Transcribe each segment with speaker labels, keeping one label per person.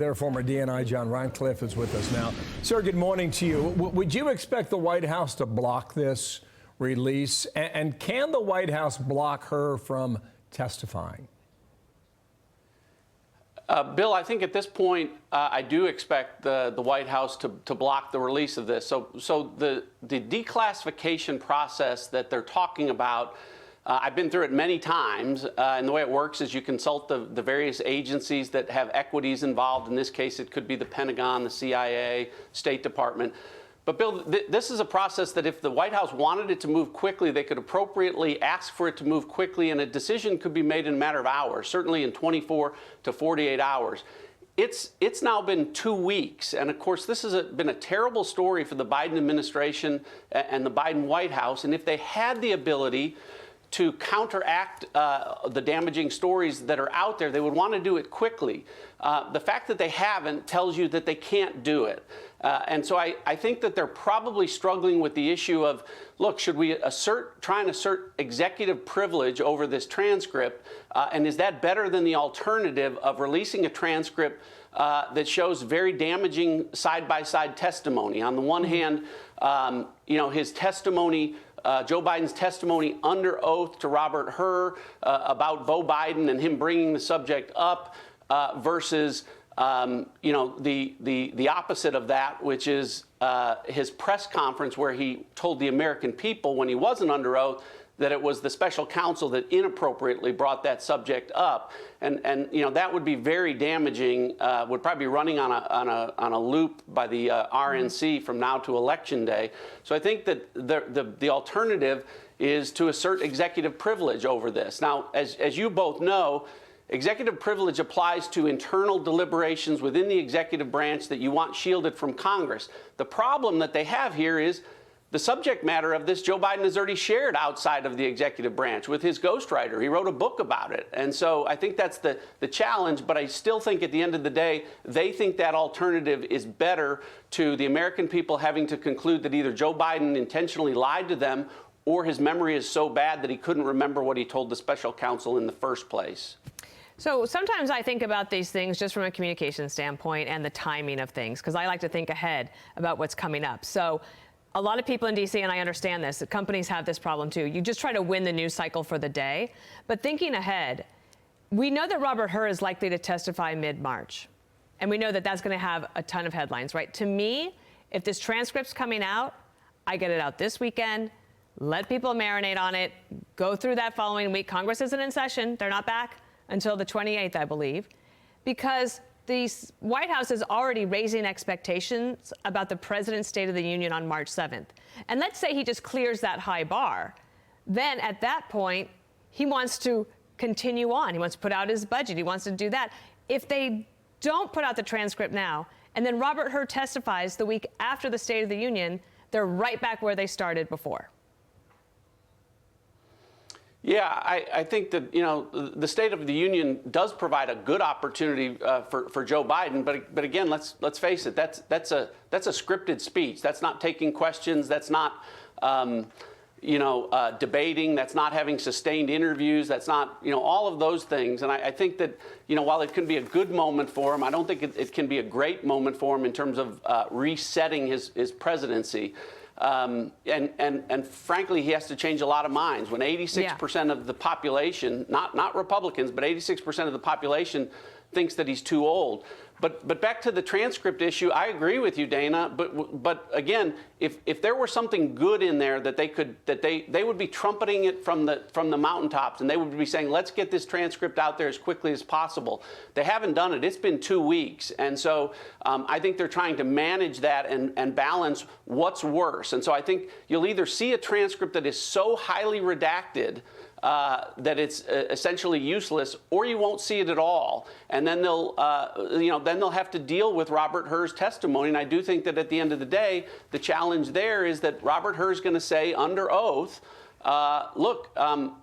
Speaker 1: Their former DNI John Ratcliffe is with us now. Sir, good morning to you. Would you expect the White House to block this release? And can the White House block her from testifying?
Speaker 2: Bill, I think at this point, I do expect the White House to block the release of this. So the declassification process that they're talking about, I've been through it many times, and the way it works is you consult the various agencies that have equities involved. In this case, it could be the Pentagon, the CIA, State Department. But Bill, this is a process that if the White House wanted it to move quickly, they could appropriately ask for it to move quickly, and a decision could be made in a matter of hours, certainly in 24 to 48 hours. It's now been 2 weeks, and of course this has been a terrible story for the Biden administration and the Biden White House, and if they had the ability to counteract the damaging stories that are out there, they would want to do it quickly. The fact that they haven't tells you that they can't do it. And so I think that they're probably struggling with the issue of, look, should we try and assert executive privilege over this transcript? And is that better than the alternative of releasing a transcript that shows very damaging side-by-side testimony? On the one hand, his testimony, Joe Biden's testimony under oath to Robert Hur about Beau Biden and him bringing the subject up versus the opposite of that, which is his press conference where he told the American people when he wasn't under oath that it was the special counsel that inappropriately brought that subject up, and that would be very damaging. Would probably be running on a loop by the RNC from now to Election Day. So I think that the alternative is to assert executive privilege over this. Now, as you both know, executive privilege applies to internal deliberations within the executive branch that you want shielded from Congress. The problem that they have here is the subject matter of this, Joe Biden has already shared outside of the executive branch with his ghostwriter. He wrote a book about it. And so I think that's the challenge, but I still think at the end of the day, they think that alternative is better to the American people having to conclude that either Joe Biden intentionally lied to them or his memory is so bad that he couldn't remember what he told the special counsel in the first place.
Speaker 3: So sometimes I think about these things just from a communication standpoint and the timing of things, because I like to think ahead about what's coming up. So a lot of people in D.C., and I understand this, that companies have this problem too. You just try to win the news cycle for the day. But thinking ahead, we know that Robert Hur is likely to testify mid-March. And we know that that's going to have a ton of headlines, right? To me, if this transcript's coming out, I get it out this weekend, let people marinate on it, go through that following week. Congress isn't in session. They're not back until the 28th, I believe, because the White House is already raising expectations about the president's State of the Union on March 7th. And let's say he just clears that high bar. Then at that point, he wants to continue on. He wants to put out his budget. He wants to do that. If they don't put out the transcript now, and then Robert Hur testifies the week after the State of the Union, they're right back where they started before.
Speaker 2: Yeah, I think that, the State of the Union does provide a good opportunity for Joe Biden. But again, let's face it, that's a scripted speech. That's not taking questions. That's not, debating. That's not having sustained interviews. That's not, all of those things. And I think that, while it can be a good moment for him, I don't think it can be a great moment for him in terms of resetting his presidency. And frankly, he has to change a lot of minds. When 86% of the population, not Republicans, but 86% of the population thinks that he's too old. But back to the transcript issue, I agree with you, Dana. But again, if there were something good in there that they would be trumpeting it from the mountaintops, and they would be saying, let's get this transcript out there as quickly as possible. They haven't done it. It's been 2 weeks, and so I think they're trying to manage that and balance what's worse. And so I think you'll either see a transcript that is so highly redacted that it's essentially useless, or you won't see it at all, and then they'll have to deal with Robert Hur's testimony. And I do think that at the end of the day, the challenge there is that Robert Hur is going to say under oath, look,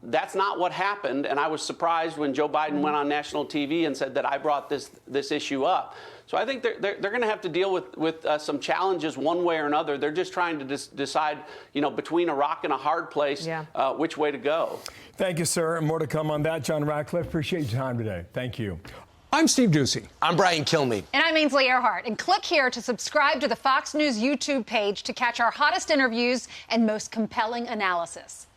Speaker 2: that's not what happened, and I was surprised when Joe Biden went on national TV and said that I brought this issue up. So I think they're going to have to deal with some challenges one way or another. They're just trying to decide, between a rock and a hard place, which way to go.
Speaker 1: Thank you, sir. More to come on that. John Ratcliffe, appreciate your time today. Thank you.
Speaker 4: I'm Steve Doocy.
Speaker 5: I'm Brian Kilmeade.
Speaker 6: And I'm Ainsley Earhart. And click here to subscribe to the Fox News YouTube page to catch our hottest interviews and most compelling analysis.